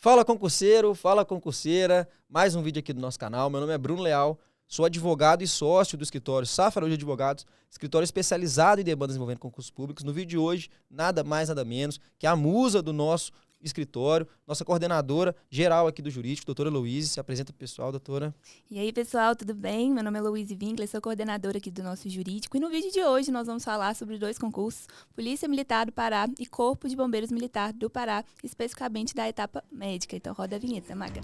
Fala concurseiro, fala concurseira, mais um vídeo aqui do nosso canal. Meu nome é Bruno Leal, sou advogado e sócio do escritório Safra de Advogados, escritório especializado em demandas envolvendo concursos públicos. No vídeo de hoje, nada mais, nada menos que a musa do nosso escritório, nossa coordenadora geral aqui do jurídico, doutora Heloíse. Se apresenta pro pessoal, doutora. E aí, pessoal, tudo bem? Meu nome é Heloíse Winkler, sou coordenadora aqui do nosso jurídico. E no vídeo de hoje nós vamos falar sobre dois concursos, Polícia Militar do Pará e Corpo de Bombeiros Militar do Pará, especificamente da etapa médica. Então roda a vinheta, Maga.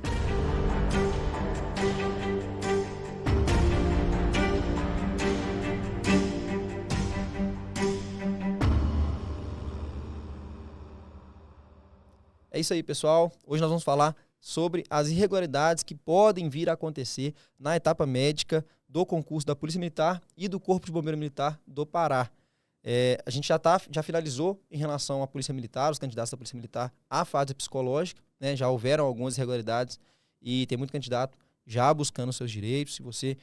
É isso aí, pessoal. Hoje nós vamos falar sobre as irregularidades que podem vir a acontecer na etapa médica do concurso da Polícia Militar e do Corpo de Bombeiro Militar do Pará. A gente já finalizou em relação à Polícia Militar, os candidatos da Polícia Militar, a fase psicológica, né? Já houveram algumas irregularidades e tem muito candidato já buscando os seus direitos. Se você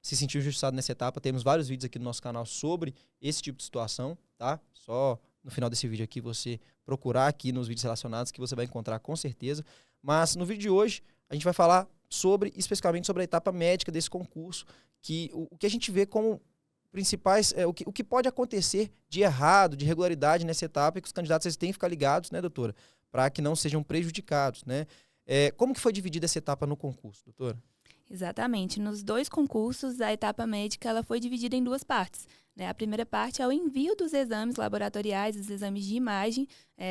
se sentiu injustiçado nessa etapa, temos vários vídeos aqui no nosso canal sobre esse tipo de situação, tá? Só no final desse vídeo aqui você procurar aqui nos vídeos relacionados que você vai encontrar com certeza. Mas no vídeo de hoje a gente vai falar especificamente sobre a etapa médica desse concurso, que o que a gente vê como principais, o que pode acontecer de errado, de irregularidade nessa etapa, e que os candidatos eles têm que ficar ligados, né, doutora, para que não sejam prejudicados, né? Como que foi dividida essa etapa no concurso, doutora? Exatamente. Nos dois concursos, a etapa médica ela foi dividida em duas partes. A primeira parte é o envio dos exames laboratoriais, os exames de imagem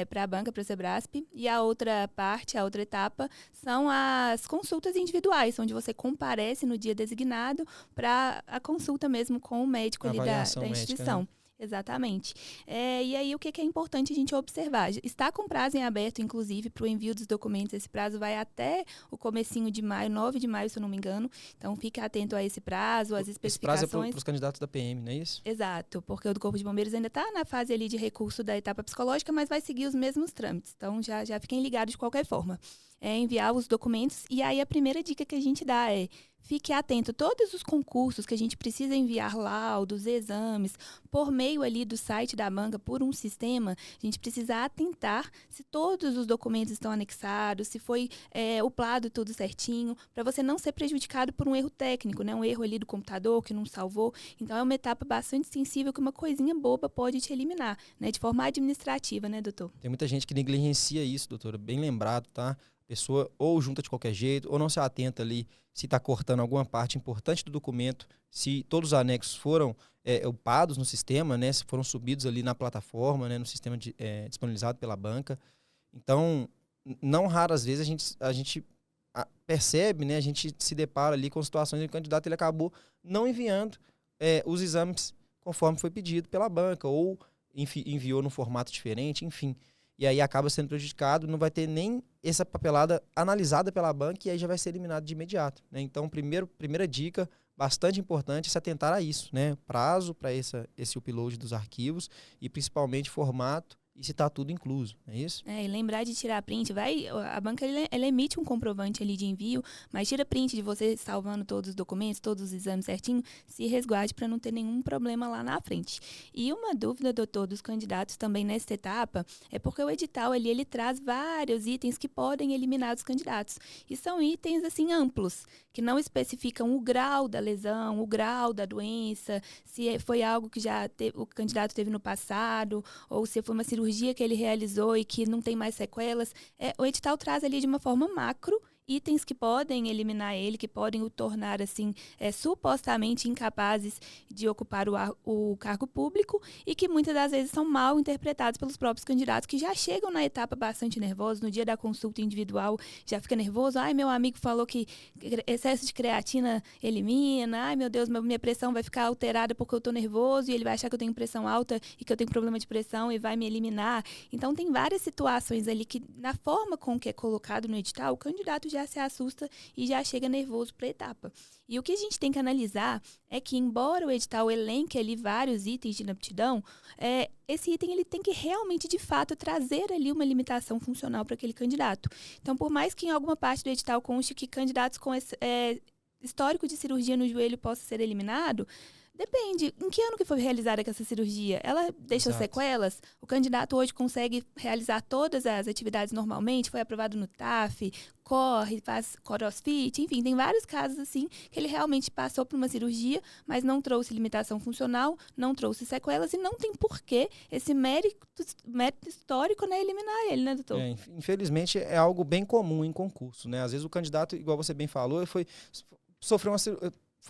para a banca, para o Sebrasp. E a outra parte, a outra etapa, são as consultas individuais, onde você comparece no dia designado para a consulta mesmo com o médico ali da instituição. Médica, né? Exatamente. E aí, o que é importante a gente observar? Está com prazo em aberto, inclusive, para o envio dos documentos. Esse prazo vai até o comecinho de maio, 9 de maio, se eu não me engano. Então, fique atento a esse prazo, às especificações. Esse prazo é para os candidatos da PM, não é isso? Exato, porque o do Corpo de Bombeiros ainda está na fase ali de recurso da etapa psicológica, mas vai seguir os mesmos trâmites. Então, já fiquem ligados de qualquer forma. Enviar os documentos. E aí, a primeira dica que a gente dá é: fique atento, todos os concursos que a gente precisa enviar laudos, exames, por meio ali do site da banca, por um sistema, a gente precisa atentar se todos os documentos estão anexados, se foi uplado tudo certinho, para você não ser prejudicado por um erro técnico, né? Um erro ali do computador que não salvou. Então, é uma etapa bastante sensível que uma coisinha boba pode te eliminar, né? De forma administrativa, né, doutor? Tem muita gente que negligencia isso, doutora, bem lembrado, tá? Pessoa ou junta de qualquer jeito, ou não se atenta ali se está cortando alguma parte importante do documento, se todos os anexos foram upados no sistema, né, se foram subidos ali na plataforma, né, no sistema disponibilizado pela banca. Então, não raras vezes a gente percebe, né, a gente se depara ali com situações em que o candidato ele acabou não enviando os exames conforme foi pedido pela banca, ou enviou num formato diferente, enfim. E aí acaba sendo prejudicado, não vai ter nem essa papelada analisada pela banca e aí já vai ser eliminado de imediato, né? Então, primeira dica, bastante importante, é se atentar a isso, né? Prazo para esse upload dos arquivos e principalmente formato e se está tudo incluso, não é isso? E lembrar de tirar print, a banca ela emite um comprovante ali de envio, mas tira print de você salvando todos os documentos, todos os exames certinho, se resguarde para não ter nenhum problema lá na frente. E uma dúvida, doutor, dos candidatos também nesta etapa, é porque o edital ali, ele traz vários itens que podem eliminar os candidatos. E são itens, assim, amplos, que não especificam o grau da lesão, o grau da doença, se foi algo que o candidato teve no passado, ou se foi uma cirurgia que ele realizou e que não tem mais sequelas. O edital traz ali de uma forma macro itens que podem eliminar ele, que podem o tornar, assim, supostamente incapazes de ocupar o cargo público e que muitas das vezes são mal interpretados pelos próprios candidatos que já chegam na etapa bastante nervosos, no dia da consulta individual já fica nervoso. Ai, meu amigo falou que excesso de creatina elimina. Ai, meu Deus, minha pressão vai ficar alterada porque eu tô nervoso e ele vai achar que eu tenho pressão alta e que eu tenho problema de pressão e vai me eliminar. Então, tem várias situações ali que, na forma com que é colocado no edital, o candidato já se assusta e já chega nervoso para a etapa. E o que a gente tem que analisar é que, embora o edital elenque ali vários itens de inaptidão, esse item ele tem que realmente, de fato, trazer ali uma limitação funcional para aquele candidato. Então, por mais que em alguma parte do edital conste que candidatos com histórico de cirurgia no joelho possa ser eliminado, Depende. Em que ano que foi realizada essa cirurgia? Ela deixou Exato. sequelas? O candidato hoje consegue realizar todas as atividades normalmente? Foi aprovado no TAF, corre, faz crossfit, enfim, tem vários casos assim que ele realmente passou por uma cirurgia, mas não trouxe limitação funcional, não trouxe sequelas e não tem porquê esse mérito histórico, né, eliminar ele, né, doutor? Infelizmente é algo bem comum em concurso, né? Às vezes o candidato, igual você bem falou, foi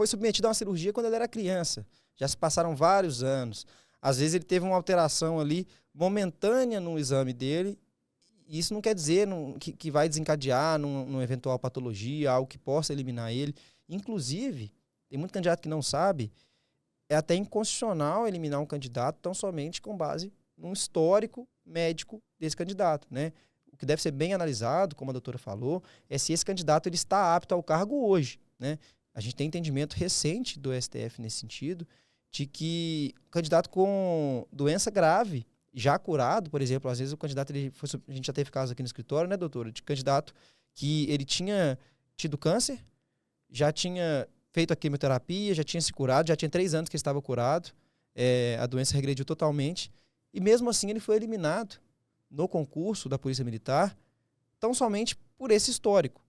submetido a uma cirurgia quando ele era criança. Já se passaram vários anos. Às vezes ele teve uma alteração ali momentânea no exame dele. E isso não quer dizer que vai desencadear numa eventual patologia, algo que possa eliminar ele. Inclusive, tem muito candidato que não sabe, é até inconstitucional eliminar um candidato tão somente com base num histórico médico desse candidato, né? O que deve ser bem analisado, como a doutora falou, é se esse candidato ele está apto ao cargo hoje, né? A gente tem entendimento recente do STF nesse sentido, de que o candidato com doença grave, já curado, por exemplo, às vezes o candidato, a gente já teve casos aqui no escritório, né, doutora, de candidato que ele tinha tido câncer, já tinha feito a quimioterapia, já tinha se curado, já tinha 3 anos que ele estava curado, a doença regrediu totalmente, e mesmo assim ele foi eliminado no concurso da Polícia Militar, tão somente por esse histórico.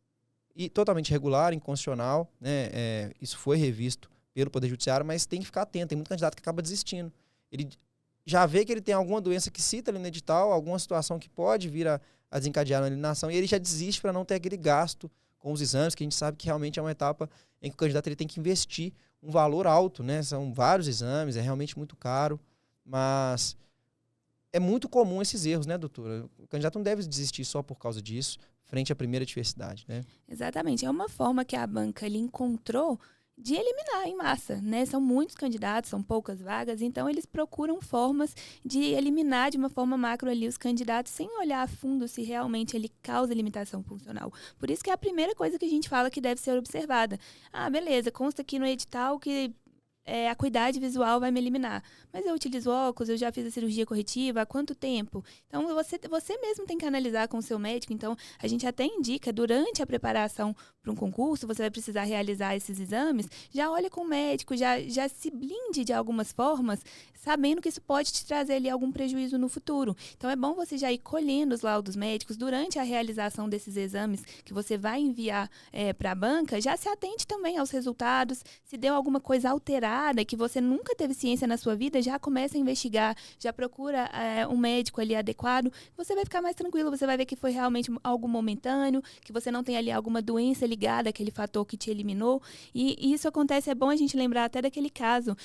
E totalmente irregular, inconstitucional, né? Isso foi revisto pelo Poder Judiciário, mas tem que ficar atento. Tem muito candidato que acaba desistindo. Ele já vê que ele tem alguma doença que cita ali no edital, alguma situação que pode vir a desencadear na eliminação, e ele já desiste para não ter aquele gasto com os exames, que a gente sabe que realmente é uma etapa em que o candidato ele tem que investir um valor alto, né? São vários exames, é realmente muito caro, mas é muito comum esses erros, né, doutora? O candidato não deve desistir só por causa disso, frente à primeira diversidade, né? Exatamente. É uma forma que a banca ele encontrou de eliminar em massa, né? São muitos candidatos, são poucas vagas, então eles procuram formas de eliminar de uma forma macro ali os candidatos sem olhar a fundo se realmente ele causa limitação funcional. Por isso que é a primeira coisa que a gente fala que deve ser observada. Ah, beleza, consta aqui no edital que a acuidade visual vai me eliminar. Mas eu utilizo óculos, eu já fiz a cirurgia corretiva, há quanto tempo? Então, você mesmo tem que analisar com o seu médico. Então, a gente até indica, durante a preparação para um concurso, você vai precisar realizar esses exames, já olha com o médico, já se blinde de algumas formas, sabendo que isso pode te trazer ali algum prejuízo no futuro. Então, é bom você já ir colhendo os laudos médicos durante a realização desses exames que você vai enviar para a banca, já se atente também aos resultados, se deu alguma coisa alterada, que você nunca teve ciência na sua vida, já começa a investigar, já procura um médico ali adequado, você vai ficar mais tranquilo, você vai ver que foi realmente algo momentâneo, que você não tem ali alguma doença ligada àquele fator que te eliminou, e isso acontece, é bom a gente lembrar até daquele caso,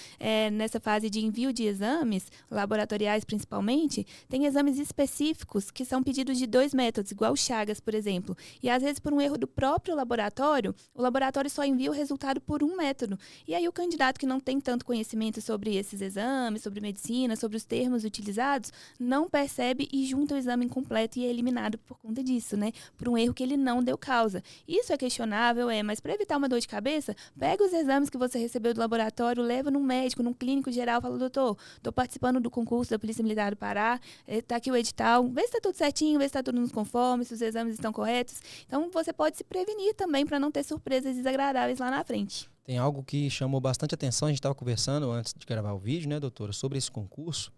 nessa fase de envio de exames, laboratoriais principalmente, tem exames específicos que são pedidos de 2 métodos, igual o Chagas, por exemplo, e às vezes por um erro do próprio laboratório, o laboratório só envia o resultado por um método, e aí o candidato que não tem tanto conhecimento sobre esses exames, sobre medicina, sobre os termos utilizados, não percebe e junta o exame incompleto e é eliminado por conta disso, né? Por um erro que ele não deu causa. Isso é questionável, mas para evitar uma dor de cabeça, pega os exames que você recebeu do laboratório, leva num médico, num clínico geral, fala, doutor, estou participando do concurso da Polícia Militar do Pará, tá aqui o edital, vê se está tudo certinho, vê se está tudo nos conformes, se os exames estão corretos. Então, você pode se prevenir também para não ter surpresas desagradáveis lá na frente. Tem algo que chamou bastante atenção, a gente estava conversando antes de gravar o vídeo, né, doutora, sobre esse concurso.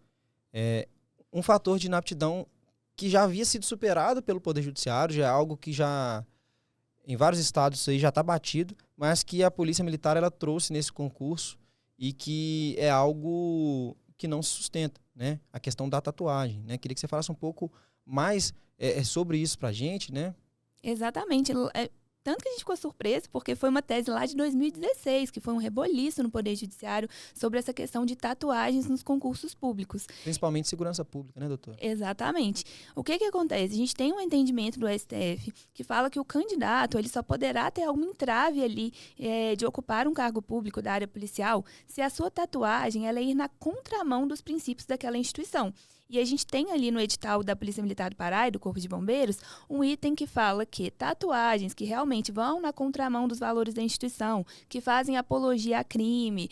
Um fator de inaptidão que já havia sido superado pelo Poder Judiciário, já é algo que já, em vários estados, isso aí já está batido, mas que a Polícia Militar ela trouxe nesse concurso e que é algo que não se sustenta, né? A questão da tatuagem, né? Queria que você falasse um pouco mais sobre isso para a gente, né? Exatamente. Tanto que a gente ficou surpreso, porque foi uma tese lá de 2016, que foi um reboliço no Poder Judiciário sobre essa questão de tatuagens nos concursos públicos. Principalmente segurança pública, né, doutora? Exatamente. O que acontece? A gente tem um entendimento do STF que fala que o candidato ele só poderá ter algum entrave ali de ocupar um cargo público da área policial se a sua tatuagem ela ir na contramão dos princípios daquela instituição. E a gente tem ali no edital da Polícia Militar do Pará e do Corpo de Bombeiros um item que fala que tatuagens que realmente vão na contramão dos valores da instituição, que fazem apologia a crime,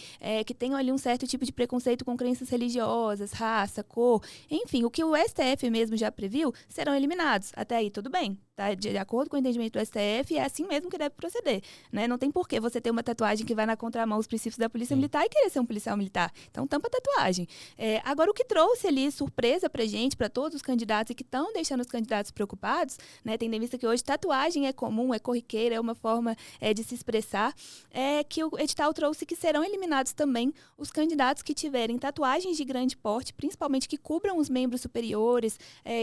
que tenham ali um certo tipo de preconceito com crenças religiosas, raça, cor, enfim, o que o STF mesmo já previu, serão eliminados. Até aí tudo bem. tá de acordo com o entendimento do STF, é assim mesmo que deve proceder, né? Não tem por que você ter uma tatuagem que vai na contramão os princípios da Polícia Militar e querer ser um policial militar. Então, tampa a tatuagem. Agora, o que trouxe ali surpresa pra gente, para todos os candidatos e que estão deixando os candidatos preocupados, né? Tendo em vista que hoje tatuagem é comum, é corriqueira, é uma forma de se expressar, é que o edital trouxe que serão eliminados também os candidatos que tiverem tatuagens de grande porte, principalmente que cubram os membros superiores,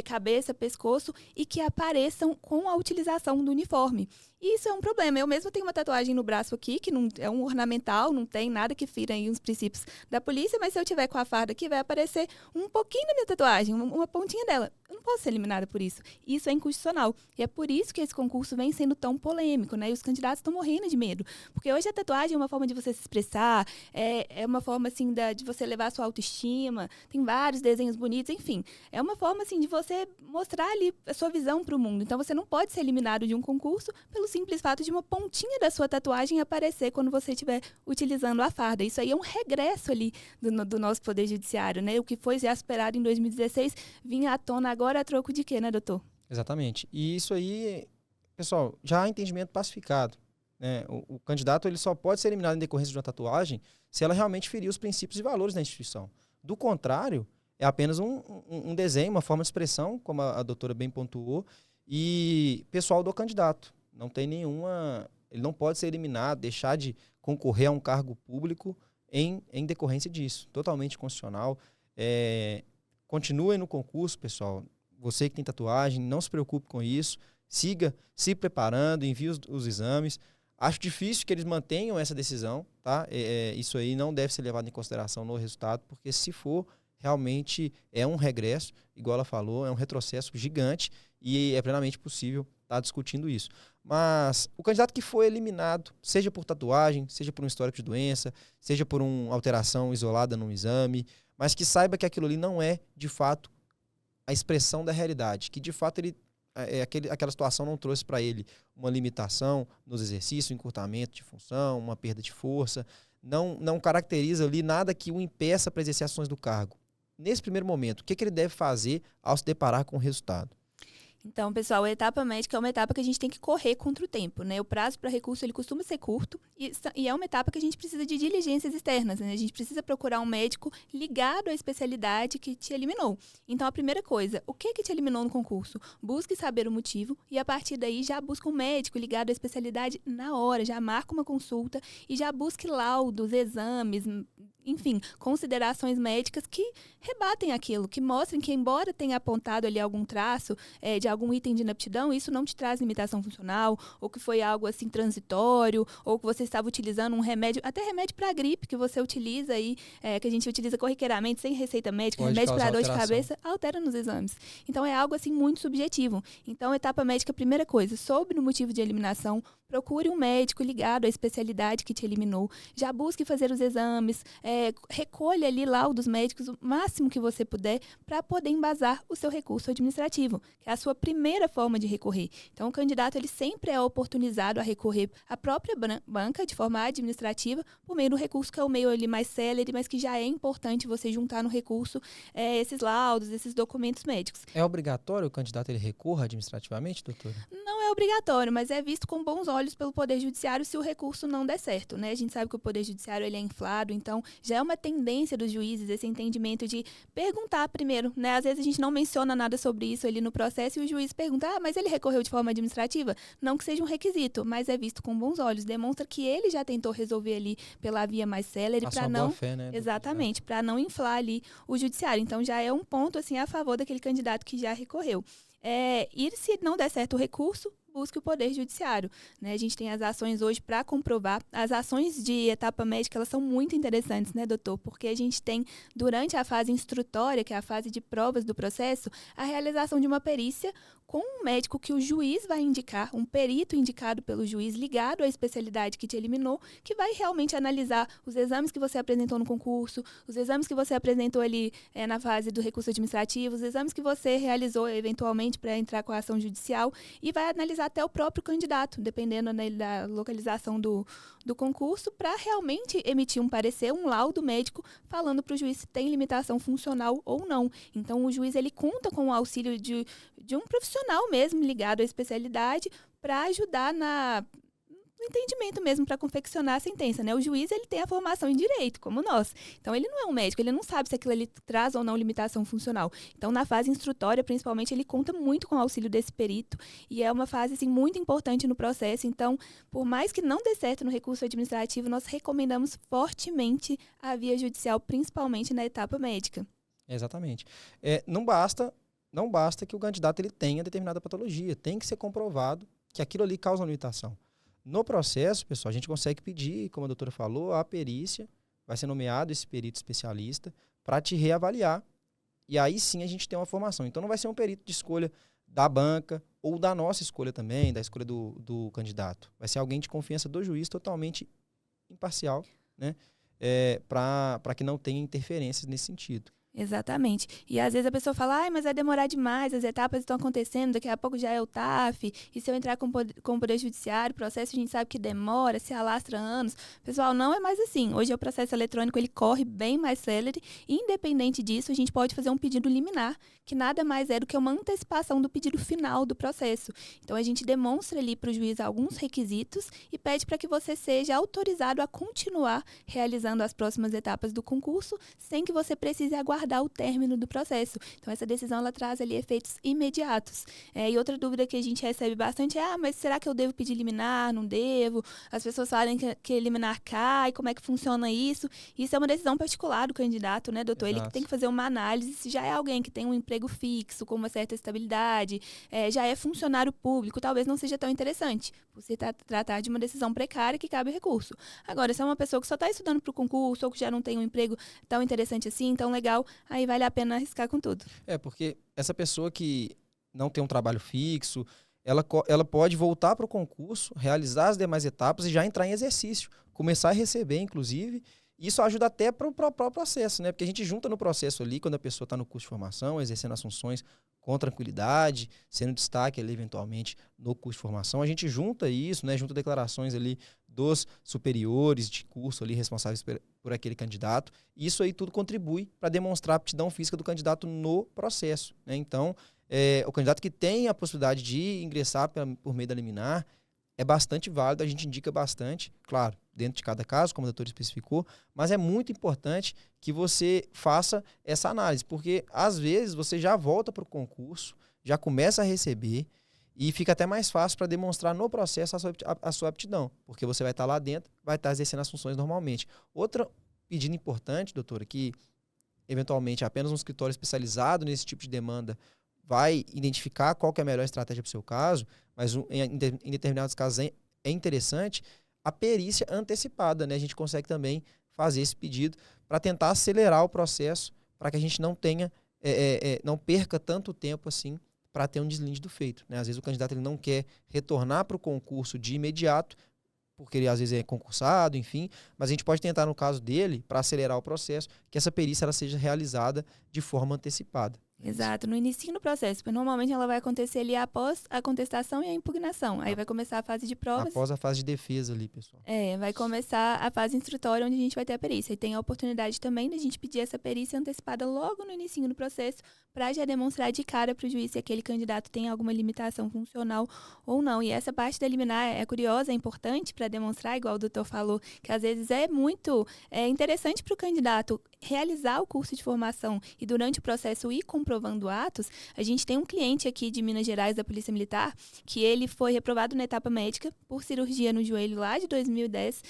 cabeça, pescoço, e que apareçam com a utilização do uniforme. E isso é um problema. Eu mesma tenho uma tatuagem no braço aqui, que não é um ornamental, não tem nada que fira aí os princípios da polícia, mas se eu tiver com a farda aqui, vai aparecer um pouquinho da minha tatuagem, uma pontinha dela. Eu não posso ser eliminada por isso. Isso é inconstitucional. E é por isso que esse concurso vem sendo tão polêmico, né? E os candidatos estão morrendo de medo. Porque hoje a tatuagem é uma forma de você se expressar, é uma forma, assim, de você levar a sua autoestima. Tem vários desenhos bonitos, enfim. É uma forma, assim, de você mostrar ali a sua visão para o mundo. Então, você não pode ser eliminado de um concurso pelo simples fato de uma pontinha da sua tatuagem aparecer quando você estiver utilizando a farda. Isso aí é um regresso ali do nosso Poder Judiciário, né? O que foi já esperado em 2016 vinha à tona agora a troco de quê, né, doutor? Exatamente. E isso aí, pessoal, já há entendimento pacificado, né? O candidato ele só pode ser eliminado em decorrência de uma tatuagem se ela realmente ferir os princípios e valores da instituição. Do contrário, é apenas um desenho, uma forma de expressão, como a doutora bem pontuou, e pessoal do candidato. Não tem nenhuma... Ele não pode ser eliminado, deixar de concorrer a um cargo público em decorrência disso. Totalmente constitucional. Continuem no concurso, pessoal. Você que tem tatuagem, não se preocupe com isso. Siga se preparando, envie os exames. Acho difícil que eles mantenham essa decisão, tá? Isso aí não deve ser levado em consideração no resultado, porque se for, realmente é um regresso, igual ela falou, é um retrocesso gigante e é plenamente possível estar discutindo isso. Mas o candidato que foi eliminado, seja por tatuagem, seja por um histórico de doença, seja por uma alteração isolada num exame, mas que saiba que aquilo ali não é, de fato, a expressão da realidade, que de fato aquela situação não trouxe para ele uma limitação nos exercícios, um encurtamento de função, uma perda de força, não caracteriza ali nada que o impeça para exercer ações do cargo. Nesse primeiro momento, o que ele deve fazer ao se deparar com o resultado? Então, pessoal, a etapa médica é uma etapa que a gente tem que correr contra o tempo, né? O prazo para recurso, ele costuma ser curto e é uma etapa que a gente precisa de diligências externas, né? A gente precisa procurar um médico ligado à especialidade que te eliminou. Então, a primeira coisa, o que te eliminou no concurso? Busque saber o motivo e, a partir daí, já busca um médico ligado à especialidade na hora, já marca uma consulta e já busque laudos, exames, enfim, considerações médicas que rebatem aquilo, que mostrem que, embora tenha apontado ali algum traço de algum item de inaptidão, isso não te traz limitação funcional, ou que foi algo assim transitório, ou que você estava utilizando um remédio, até remédio para gripe que você utiliza aí, que a gente utiliza corriqueiramente, sem receita médica, pode remédio para dor alteração de cabeça, altera nos exames. Então é algo assim muito subjetivo. Então, etapa médica, primeira coisa, sobre o motivo de eliminação, procure um médico ligado à especialidade que te eliminou, já busque fazer os exames, recolha ali laudos médicos o máximo que você puder para poder embasar o seu recurso administrativo, que é a sua primeira forma de recorrer. Então, o candidato ele sempre é oportunizado a recorrer à própria banca de forma administrativa por meio do recurso, que é o meio ali mais célere, mas que já é importante você juntar no recurso esses laudos, esses documentos médicos. É obrigatório o candidato ele recorra administrativamente, doutora? Não é obrigatório, mas é visto com bons olhos pelo Poder Judiciário se o recurso não der certo, né? A gente sabe que o Poder Judiciário ele é inflado, então já é uma tendência dos juízes esse entendimento de perguntar primeiro, né? Às vezes a gente não menciona nada sobre isso ali no processo e o juiz pergunta, mas ele recorreu de forma administrativa? Não que seja um requisito, mas é visto com bons olhos, demonstra que ele já tentou resolver ali pela via mais célere para não... boa fé, né? Exatamente, para não inflar ali o judiciário. Então já é um ponto assim a favor daquele candidato que já recorreu. E se não der certo o recurso, busque o Poder Judiciário, né? A gente tem as ações hoje para comprovar. As ações de etapa médica, elas são muito interessantes, né, doutor? Porque a gente tem, durante a fase instrutória, que é a fase de provas do processo, a realização de uma perícia com um médico que o juiz vai indicar, um perito indicado pelo juiz, ligado à especialidade que te eliminou, que vai realmente analisar os exames que você apresentou no concurso, os exames que você apresentou ali na fase do recurso administrativo, os exames que você realizou eventualmente para entrar com a ação judicial e vai analisar até o próprio candidato, dependendo, né, da localização do concurso, para realmente emitir um parecer, um laudo médico, falando para o juiz se tem limitação funcional ou não. Então, o juiz ele conta com o auxílio de um profissional mesmo ligado à especialidade para ajudar no entendimento mesmo, para confeccionar a sentença, né? O juiz, ele tem a formação em direito, como nós. Então, ele não é um médico, ele não sabe se aquilo ali traz ou não limitação funcional. Então, na fase instrutória, principalmente, ele conta muito com o auxílio desse perito e é uma fase, assim, muito importante no processo. Então, por mais que não dê certo no recurso administrativo, nós recomendamos fortemente a via judicial, principalmente na etapa médica. Exatamente. Não basta que o candidato ele tenha determinada patologia, tem que ser comprovado que aquilo ali causa uma limitação. No processo, pessoal, a gente consegue pedir, como a doutora falou, a perícia, vai ser nomeado esse perito especialista para te reavaliar. E aí sim a gente tem uma formação. Então não vai ser um perito de escolha da banca ou da nossa escolha também, da escolha do candidato. Vai ser alguém de confiança do juiz, totalmente imparcial, né? Para que não tenha interferências nesse sentido. Exatamente. E às vezes a pessoa fala, mas vai demorar demais, as etapas estão acontecendo, daqui a pouco já é o TAF, e se eu entrar com o Poder Judiciário, o processo a gente sabe que demora, se alastra anos. Pessoal, não é mais assim. Hoje o processo eletrônico ele corre bem mais célere, e independente disso, a gente pode fazer um pedido liminar, que nada mais é do que uma antecipação do pedido final do processo. Então a gente demonstra ali para o juiz alguns requisitos e pede para que você seja autorizado a continuar realizando as próximas etapas do concurso, sem que você precise aguardar o término do processo. Então, essa decisão ela traz ali efeitos imediatos. E outra dúvida que a gente recebe bastante é, mas será que eu devo pedir liminar? Não devo? As pessoas falam que liminar cai, como é que funciona isso? Isso é uma decisão particular do candidato, né, doutor? Exato. Ele tem que fazer uma análise se já é alguém que tem um emprego fixo, com uma certa estabilidade, já é funcionário público, talvez não seja tão interessante, por se tratar de uma decisão precária que cabe recurso. Agora, se é uma pessoa que só está estudando para o concurso ou que já não tem um emprego tão interessante assim, tão legal, aí vale a pena arriscar com tudo. Porque essa pessoa que não tem um trabalho fixo, ela pode voltar para o concurso, realizar as demais etapas e já entrar em exercício, começar a receber, inclusive. Isso ajuda até para o próprio processo, né? Porque a gente junta no processo ali, quando a pessoa está no curso de formação, exercendo as funções com tranquilidade, sendo destaque ali, eventualmente, no curso de formação. A gente junta isso, né? Junta declarações ali dos superiores de curso ali, responsáveis por aquele candidato. E isso aí tudo contribui para demonstrar a aptidão física do candidato no processo, né? Então, o candidato que tem a possibilidade de ingressar por meio da liminar é bastante válido, a gente indica bastante, claro, dentro de cada caso, como a doutora especificou, mas é muito importante que você faça essa análise, porque às vezes você já volta para o concurso, já começa a receber e fica até mais fácil para demonstrar no processo a sua aptidão, porque você vai estar lá dentro, vai estar exercendo as funções normalmente. Outro pedido importante, doutora, que eventualmente apenas um escritório especializado nesse tipo de demanda vai identificar qual que é a melhor estratégia para o seu caso, mas em determinados casos é interessante a perícia antecipada, né? A gente consegue também fazer esse pedido para tentar acelerar o processo, para que a gente não tenha, não perca tanto tempo assim para ter um deslinde do feito, né? Às vezes o candidato ele não quer retornar para o concurso de imediato, porque ele às vezes é concursado, enfim, mas a gente pode tentar, no caso dele, para acelerar o processo, que essa perícia ela seja realizada de forma antecipada. Exato, no início do processo, porque normalmente ela vai acontecer ali após a contestação e a impugnação. Aí vai começar a fase de provas. Após a fase de defesa ali, pessoal. Vai começar a fase instrutória, onde a gente vai ter a perícia. E tem a oportunidade também de a gente pedir essa perícia antecipada logo no início do processo, para já demonstrar de cara para o juiz se aquele candidato tem alguma limitação funcional ou não. E essa parte da liminar é curiosa, é importante para demonstrar, igual o doutor falou, que às vezes é muito interessante para o candidato realizar o curso de formação e durante o processo ir comprovando atos. A gente tem um cliente aqui de Minas Gerais, da Polícia Militar, que ele foi reprovado na etapa médica por cirurgia no joelho lá de 2010,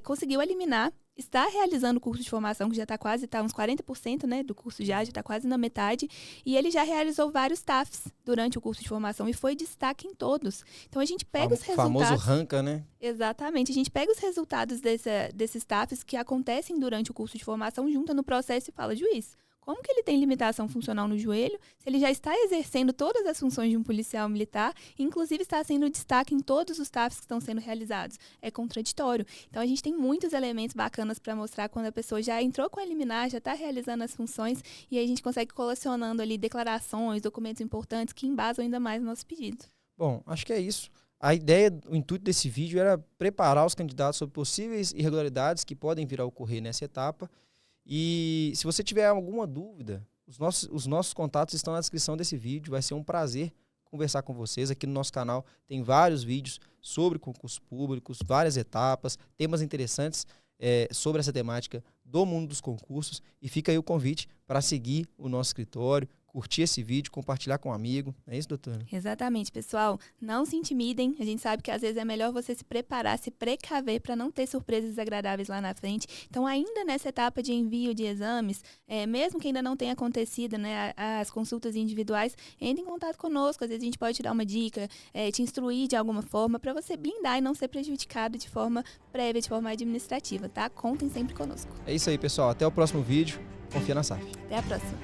conseguiu eliminar, está realizando o curso de formação, que já está uns 40%, né, do curso já está quase na metade, e ele já realizou vários TAFs durante o curso de formação e foi destaque em todos. Então a gente pega os resultados... O famoso ranca, né? Exatamente. A gente pega os resultados desses TAFs que acontecem durante o curso de formação, junta no processo e fala, juiz, como que ele tem limitação funcional no joelho, se ele já está exercendo todas as funções de um policial militar, inclusive está sendo destaque em todos os TAFs que estão sendo realizados? É contraditório. Então, a gente tem muitos elementos bacanas para mostrar quando a pessoa já entrou com a liminar, já está realizando as funções, e aí a gente consegue colecionando ali declarações, documentos importantes que embasam ainda mais o nosso pedido. Bom, acho que é isso. A ideia, o intuito desse vídeo era preparar os candidatos sobre possíveis irregularidades que podem vir a ocorrer nessa etapa. E se você tiver alguma dúvida, os nossos contatos estão na descrição desse vídeo. Vai ser um prazer conversar com vocês. Aqui no nosso canal tem vários vídeos sobre concursos públicos, várias etapas, temas interessantes sobre essa temática do mundo dos concursos. E fica aí o convite para seguir o nosso escritório, curtir esse vídeo, compartilhar com um amigo. É isso, doutora? Exatamente, pessoal. Não se intimidem. A gente sabe que às vezes é melhor você se preparar, se precaver para não ter surpresas desagradáveis lá na frente. Então, ainda nessa etapa de envio de exames, mesmo que ainda não tenha acontecido, né, as consultas individuais, entre em contato conosco. Às vezes a gente pode te dar uma dica, te instruir de alguma forma para você blindar e não ser prejudicado de forma prévia, de forma administrativa, tá? Contem sempre conosco. É isso aí, pessoal. Até o próximo vídeo. Confia na SAF. Até a próxima.